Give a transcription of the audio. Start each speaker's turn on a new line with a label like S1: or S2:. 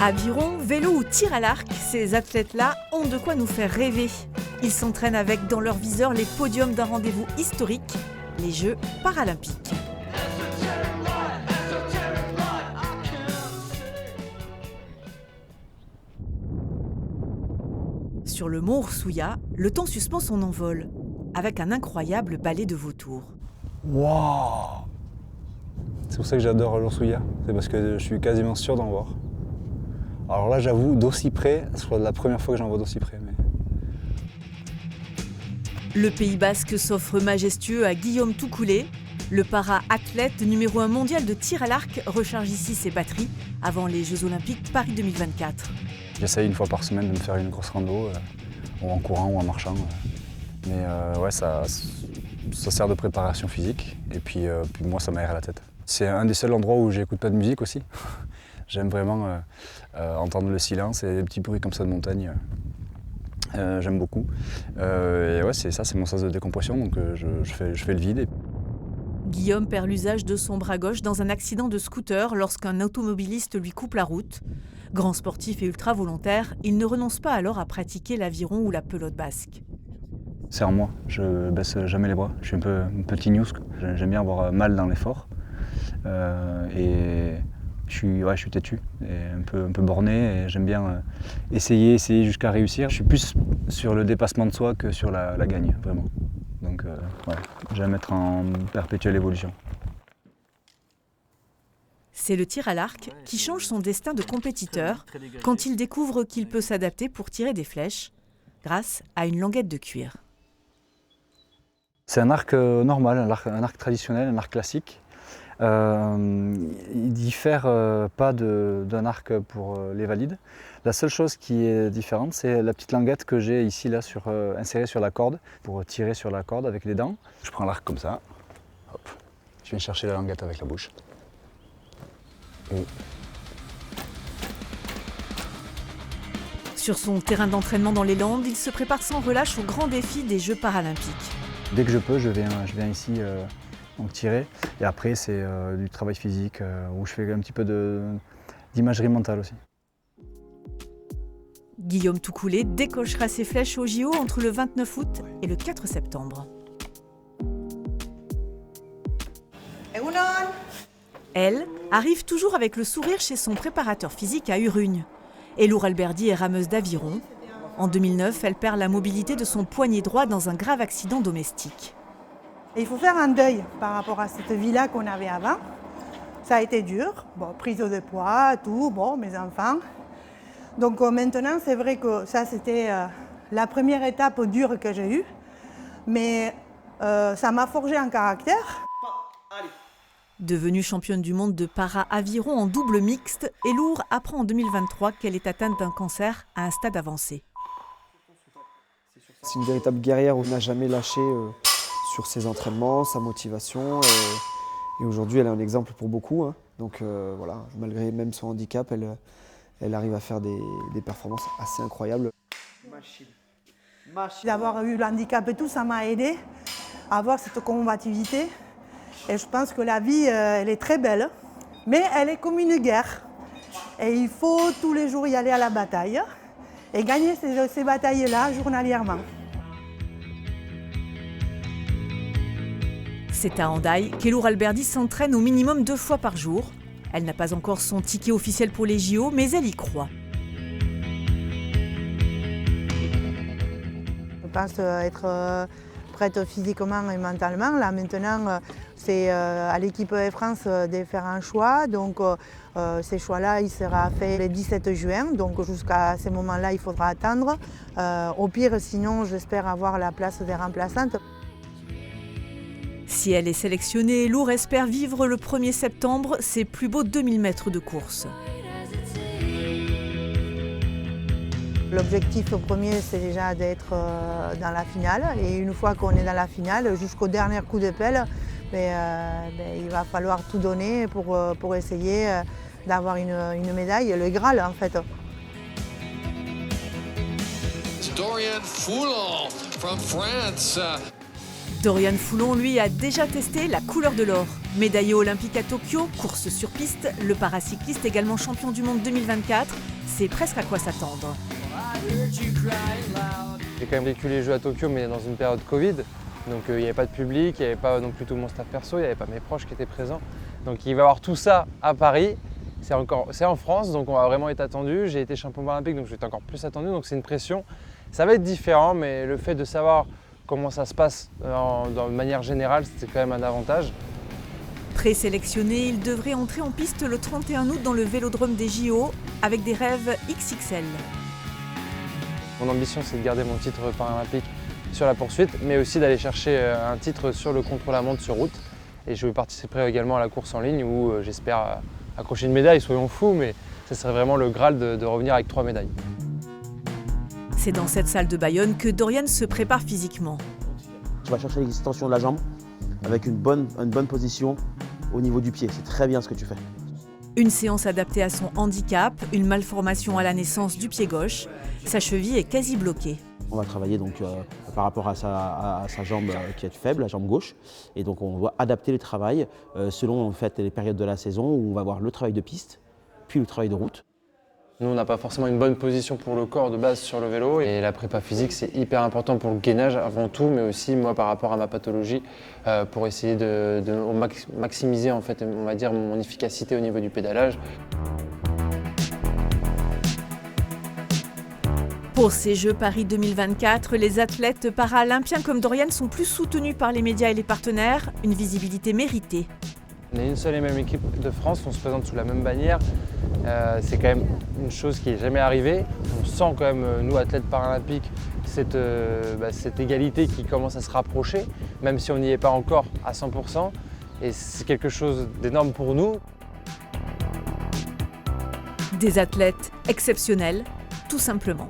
S1: Aviron, vélo ou tir à l'arc, ces athlètes-là ont de quoi nous faire rêver. Ils s'entraînent avec dans leur viseur les podiums d'un rendez-vous historique, les Jeux paralympiques. Sur le mont Ursouya, le temps suspend son envol, avec un incroyable ballet de vautours.
S2: Waouh! C'est pour ça que j'adore l'Ursouya, c'est parce que je suis quasiment sûr d'en voir. Alors là, j'avoue, d'aussi près, c'est la première fois que j'en vois d'aussi près. Mais...
S1: Le Pays Basque s'offre majestueux à Guillaume Toucoulé. Le para-athlète numéro 1 mondial de tir à l'arc recharge ici ses batteries avant les Jeux Olympiques Paris 2024.
S2: J'essaye une fois par semaine de me faire une grosse rando, ou en courant ou en marchant. Mais ouais, ça sert de préparation physique et puis moi, ça m'aère la tête. C'est un des seuls endroits où j'écoute pas de musique aussi. J'aime vraiment entendre le silence et les petits bruits comme ça de montagne. J'aime beaucoup. Et ouais, c'est mon sens de décompression, donc je fais le vide.
S1: Guillaume perd l'usage de son bras gauche dans un accident de scooter lorsqu'un automobiliste lui coupe la route. Grand sportif et ultra volontaire, il ne renonce pas alors à pratiquer l'aviron ou la pelote basque.
S2: C'est en moi, je baisse jamais les bras. Je suis un petit news, j'aime bien avoir mal dans l'effort. Et je suis têtu et un peu borné et j'aime bien essayer jusqu'à réussir. Je suis plus sur le dépassement de soi que sur la gagne, vraiment. Donc ouais, j'aime être en perpétuelle évolution.
S1: C'est le tir à l'arc qui change son destin de compétiteur quand il découvre qu'il peut s'adapter pour tirer des flèches grâce à une languette de cuir.
S2: C'est un arc normal, un arc traditionnel, un arc classique. Il diffère pas d'un arc pour les valides. La seule chose qui est différente, c'est la petite languette que j'ai ici là, insérée sur la corde pour tirer sur la corde avec les dents. Je prends l'arc comme ça, hop. Je viens chercher la languette avec la bouche. Et...
S1: Sur son terrain d'entraînement dans les Landes, il se prépare sans relâche au grand défi des Jeux paralympiques.
S2: Dès que je peux, je viens ici donc tirer. Et après, c'est du travail physique où je fais un petit peu d'imagerie mentale aussi.
S1: Guillaume Toucoulé décochera ses flèches au JO entre le 29 août et le 4 septembre. Elle arrive toujours avec le sourire chez son préparateur physique à Urugne. Elour Alberdi est rameuse d'aviron. En 2009, elle perd la mobilité de son poignet droit dans un grave accident domestique.
S3: Il faut faire un deuil par rapport à cette vie-là qu'on avait avant. Ça a été dur, prise de poids, tout, mes enfants. Donc maintenant, c'est vrai que ça, c'était la première étape dure que j'ai eue. Mais ça m'a forgé un caractère.
S1: Devenue championne du monde de para-aviron en double mixte, Elour apprend en 2023 qu'elle est atteinte d'un cancer à un stade avancé.
S4: C'est une véritable guerrière où elle n'a jamais lâché sur ses entraînements, sa motivation. Et aujourd'hui, elle est un exemple pour beaucoup. Hein. Donc voilà, malgré même son handicap, elle arrive à faire des performances assez incroyables.
S3: D'avoir eu le handicap et tout, ça m'a aidé à avoir cette combativité. Et je pense que la vie, elle est très belle, mais elle est comme une guerre. Et il faut tous les jours y aller à la bataille et gagner ces batailles-là journalièrement.
S1: C'est à Hendaye qu'Elour Alberdi s'entraîne au minimum 2 fois par jour. Elle n'a pas encore son ticket officiel pour les JO, mais elle y croit.
S3: Je pense être prête physiquement et mentalement. Là maintenant, c'est à l'équipe Air France de faire un choix. Donc ces choix-là, il sera fait le 17 juin. Donc jusqu'à ce moment-là, il faudra attendre. Au pire, sinon, j'espère avoir la place des remplaçantes.
S1: Si elle est sélectionnée, Elour espère vivre le 1er septembre ses plus beaux 2000 mètres de course.
S3: L'objectif premier, c'est déjà d'être dans la finale. Et une fois qu'on est dans la finale, jusqu'au dernier coup de pelle, il va falloir tout donner pour essayer d'avoir une médaille, le Graal en fait.
S5: Dorian Foulon from France.
S1: Dorian Foulon, lui, a déjà testé la couleur de l'or. Médaillé olympique à Tokyo, course sur piste, le paracycliste également champion du monde 2024, c'est presque à quoi s'attendre.
S6: J'ai quand même vécu les Jeux à Tokyo, mais dans une période Covid. Donc il n'y avait pas de public, il n'y avait pas non plus tout mon staff perso, il n'y avait pas mes proches qui étaient présents. Donc il va y avoir tout ça à Paris. C'est en France, donc on va vraiment être attendu. J'ai été champion paralympique, donc je vais être encore plus attendu. Donc c'est une pression. Ça va être différent, mais le fait de savoir comment ça se passe de manière générale, c'est quand même un avantage.
S1: Présélectionné, il devrait entrer en piste le 31 août dans le vélodrome des JO avec des rêves XXL.
S6: Mon ambition, c'est de garder mon titre paralympique sur la poursuite, mais aussi d'aller chercher un titre sur le contre-la-montre sur route. Et je participerai également à la course en ligne où j'espère accrocher une médaille, soyons fous, mais ce serait vraiment le Graal de revenir avec 3 médailles.
S1: C'est dans cette salle de Bayonne que Dorian se prépare physiquement.
S7: Tu vas chercher l'extension de la jambe avec une bonne position au niveau du pied. C'est très bien ce que tu fais.
S1: Une séance adaptée à son handicap, une malformation à la naissance du pied gauche. Sa cheville est quasi bloquée.
S7: On va travailler donc par rapport à sa jambe qui est faible, la jambe gauche. Et donc on doit adapter le travail selon en fait, les périodes de la saison où on va avoir le travail de piste, puis le travail de route.
S6: Nous, on n'a pas forcément une bonne position pour le corps de base sur le vélo. Et la prépa physique, c'est hyper important pour le gainage avant tout, mais aussi moi par rapport à ma pathologie, pour essayer de maximiser en fait, on va dire, mon efficacité au niveau du pédalage.
S1: Pour ces Jeux Paris 2024, les athlètes paralympiens comme Dorian sont plus soutenus par les médias et les partenaires, une visibilité méritée.
S6: On est une seule et même équipe de France, on se présente sous la même bannière. C'est quand même une chose qui n'est jamais arrivée. On sent quand même, nous athlètes paralympiques, cette égalité qui commence à se rapprocher, même si on n'y est pas encore à 100%. Et c'est quelque chose d'énorme pour nous.
S1: Des athlètes exceptionnels, tout simplement.